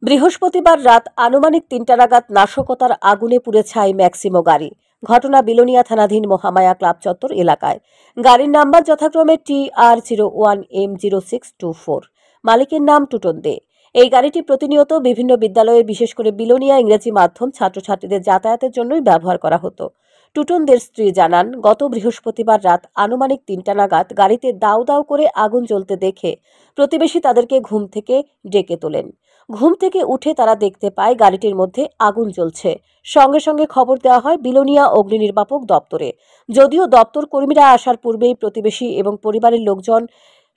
বৃহস্পতিবার রাত আনুমানিক ৩টা নাগাদ নাশকতার আগুনে পুড়ে ছাই ম্যাক্সিমো গাড়ি। ঘটনা বিলোনিয়া থানাধীন মহামায়া ক্লাব চত্বর এলাকায়। গাড়ির নাম্বার যথাক্রমে TR01M0624। মালিকের নাম টুটন দে। এই গাড়িটি প্রতিনিয়ত বিভিন্ন বিদ্যালয়ে, বিশেষ করে বিলোনিয়া ইংরেজি মাধ্যম ছাত্রছাত্রীদের যাতায়াতের জন্যই ব্যবহার করা হতো। টুটনদের স্ত্রী জানান, গত বৃহস্পতিবার রাত আনুমানিক ৩টা নাগাদ গাড়িতে দাউ দাউ করে আগুন জ্বলতে দেখে প্রতিবেশী তাদেরকে ঘুম থেকে ডেকে তোলেন। ঘুম থেকে উঠে তারা দেখতে পায় গাড়িটির মধ্যে আগুন জ্বলছে। সঙ্গে সঙ্গে খবর দেওয়া হয় বিলোনিয়া অগ্নি নির্বাপক দপ্তরে। যদিও দপ্তর কর্মীরা আসার পূর্বেই প্রতিবেশী এবং পরিবারের লোকজন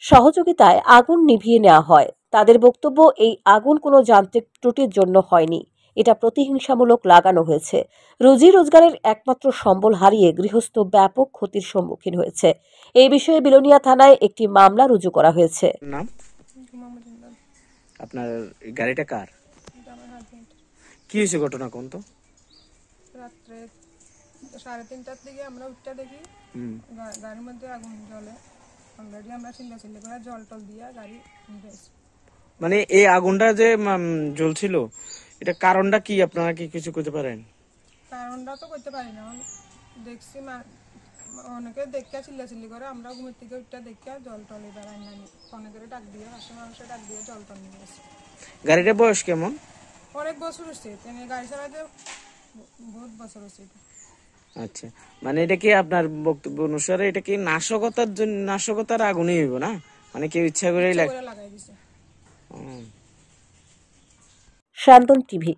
সহযোগিতায় আগুন নিভিয়ে নেওয়া হয়। তাদের বক্তব্য, এই আগুন কোনো যান্ত্রিক ত্রুটির জন্য হয়নি, এটা প্রতিহিংসামূলক লাগানো হয়েছে। রুজি রোজগারের একমাত্র সম্বল হারিয়ে গৃহস্থ ব্যাপক ক্ষতির সম্মুখীন হয়েছে। এই বিষয়ে বিলোনিয়া থানায় একটি মামলা রুজু করা হয়েছে। নাম আপনার গাড়িটা কার? কি হয়েছে ঘটনা কোন তো? রাত্রে 3:30টার দিকে আমরা উঠতে দেখি গাড়ির মধ্যে আগুন জ্বলে। অলরেডি আমরা চিল্লাচিল্লি করে জল টল দিয়ে গাড়ি নিভেছি। মানে এই আগুনটা যে জ্বলছিল, এটা কারণটা কি আপনারা কি কিছু করতে পারেন? কারণটা তো করতে পারি না, দেখছি অনেকে দেখে চিল্লাচিল্লি করে, আমরা ঘুমের থেকে উঠতে দেখে জল টল এবার আনি অনেকের ডাক দিয়ে, পাশে মানুষের ডাক দিয়ে জল টল নিয়ে গেছে। গাড়িটার বয়স কেমন? অনেক বছর হচ্ছে, গাড়ি চালাতে বহুত বছর হচ্ছে। আচ্ছা, মানে এটা কি আপনার বক্তব্য অনুসারে এটা কি নাশকতার জন্য, নাশকতার আগুনই হইব না? মানে কেউ ইচ্ছা করে লাগাই দিছে। শান্তন টিভি।